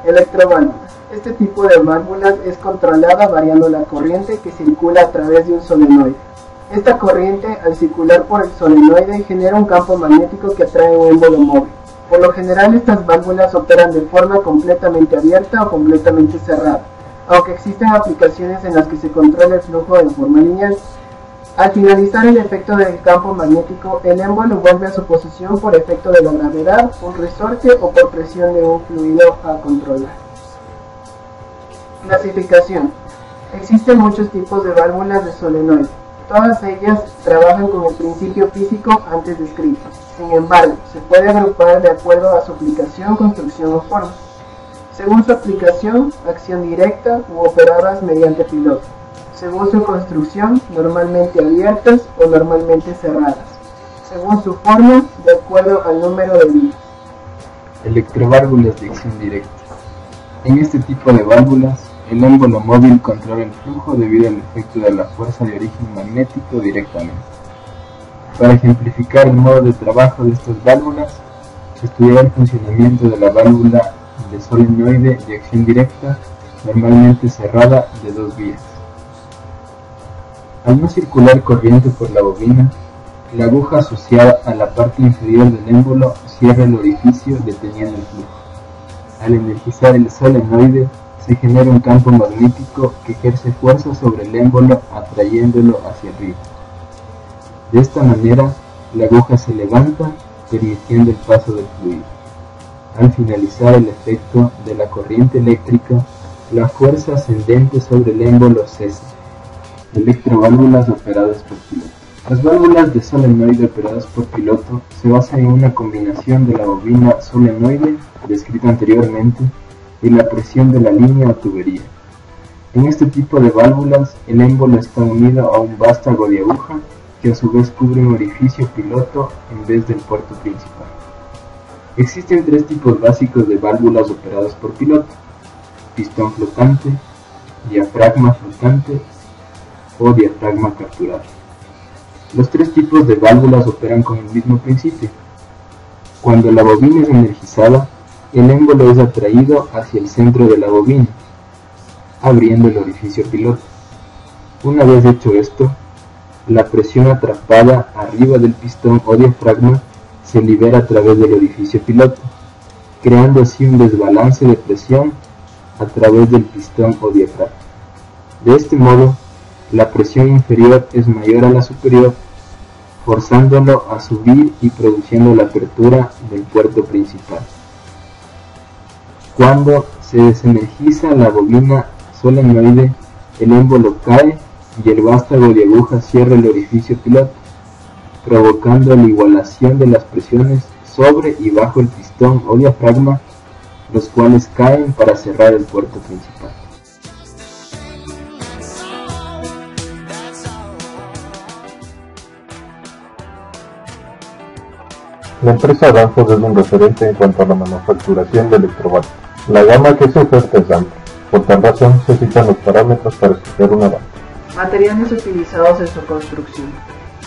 Electroválvulas. Este tipo de válvulas es controlada variando la corriente que circula a través de un solenoide. Esta corriente, al circular por el solenoide, genera un campo magnético que atrae un émbolo móvil. Por lo general, estas válvulas operan de forma completamente abierta o completamente cerrada, aunque existen aplicaciones en las que se controla el flujo de forma lineal. Al finalizar el efecto del campo magnético, el émbolo vuelve a su posición por efecto de la gravedad, un resorte o por presión de un fluido a controlar. Clasificación. Existen muchos tipos de válvulas de solenoide. Todas ellas trabajan con el principio físico antes descrito. Sin embargo, se puede agrupar de acuerdo a su aplicación, construcción o forma. Según su aplicación, acción directa u operadas mediante piloto. Según su construcción, normalmente abiertas o normalmente cerradas. Según su forma, de acuerdo al número de vías. Electroválvulas de acción directa. En este tipo de válvulas, el émbolo móvil controla el flujo debido al efecto de la fuerza de origen magnético directamente. Para ejemplificar el modo de trabajo de estas válvulas, se estudiará el funcionamiento de la válvula de solenoide de acción directa, normalmente cerrada de 2 vías. Al no circular corriente por la bobina, la aguja asociada a la parte inferior del émbolo cierra el orificio deteniendo el flujo. Al energizar el solenoide, se genera un campo magnético que ejerce fuerza sobre el émbolo atrayéndolo hacia arriba. De esta manera, la aguja se levanta, permitiendo el paso del fluido. Al finalizar el efecto de la corriente eléctrica, la fuerza ascendente sobre el émbolo cesa. Electroválvulas operadas por piloto. Las válvulas de solenoide operadas por piloto se basan en una combinación de la bobina solenoide, descrita anteriormente, y la presión de la línea o tubería. En este tipo de válvulas, el émbolo está unido a un vástago de aguja que a su vez cubre un orificio piloto en vez del puerto principal. Existen 3 tipos básicos de válvulas operadas por piloto: pistón flotante, diafragma flotante o diafragma capturado. Los 3 tipos de válvulas operan con el mismo principio. Cuando la bobina es energizada, el émbolo es atraído hacia el centro de la bobina, abriendo el orificio piloto. Una vez hecho esto, la presión atrapada arriba del pistón o diafragma se libera a través del orificio piloto, creando así un desbalance de presión a través del pistón o diafragma. De este modo, la presión inferior es mayor a la superior, forzándolo a subir y produciendo la apertura del puerto principal. Cuando se desenergiza la bobina solenoide, el émbolo cae y el vástago de aguja cierra el orificio piloto, provocando la igualación de las presiones sobre y bajo el pistón o diafragma, los cuales caen para cerrar el puerto principal. La empresa Danfoss es un referente en cuanto a la manufacturación de electroválvulas. La gama que se oferta es amplia, por tal razón se citan los parámetros para escoger una válvula. Materiales utilizados en su construcción.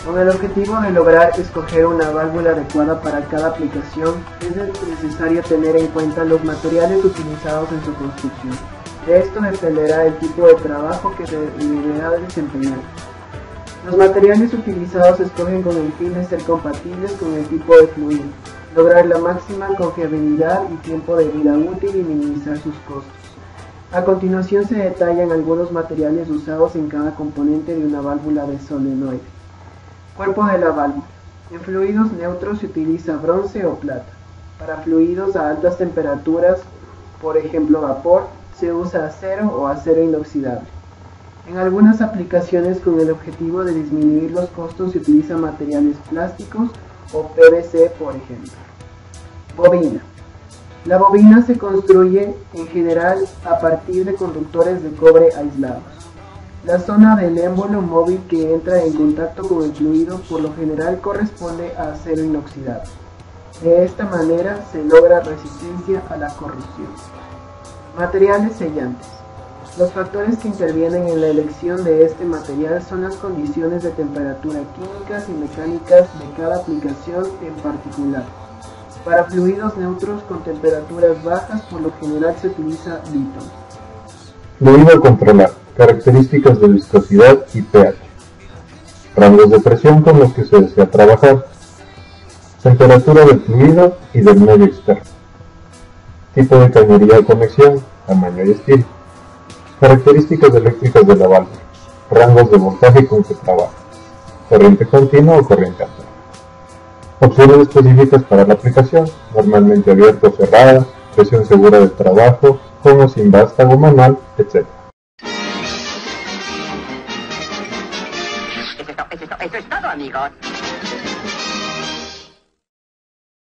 Con el objetivo de lograr escoger una válvula adecuada para cada aplicación, es necesario tener en cuenta los materiales utilizados en su construcción. De esto dependerá el tipo de trabajo que se deberá desempeñar. Los materiales utilizados se escogen con el fin de ser compatibles con el tipo de fluido, lograr la máxima confiabilidad y tiempo de vida útil y minimizar sus costos. A continuación se detallan algunos materiales usados en cada componente de una válvula de solenoide. Cuerpo de la válvula. En fluidos neutros se utiliza bronce o plata. Para fluidos a altas temperaturas, por ejemplo vapor, se usa acero o acero inoxidable. En algunas aplicaciones, con el objetivo de disminuir los costos, se utilizan materiales plásticos o PVC, por ejemplo. Bobina. La bobina se construye en general a partir de conductores de cobre aislados. La zona del émbolo móvil que entra en contacto con el fluido por lo general corresponde a acero inoxidable. De esta manera se logra resistencia a la corrosión. Materiales sellantes. Los factores que intervienen en la elección de este material son las condiciones de temperatura químicas y mecánicas de cada aplicación en particular. Para fluidos neutros con temperaturas bajas, por lo general se utiliza Beaton. Fluido a controlar, características de viscosidad y pH. Rangos de presión con los que se desea trabajar. Temperatura del fluido y del medio externo. Tipo de cañería o conexión, tamaño y estilo. Características eléctricas de la válvula. Rangos de voltaje con que trabaja. Corriente continua o corriente alterna. Opciones específicas para la aplicación, normalmente abierta o cerrada, presión segura del trabajo, con o sin vástago manual, etc. Eso es todo, amigos.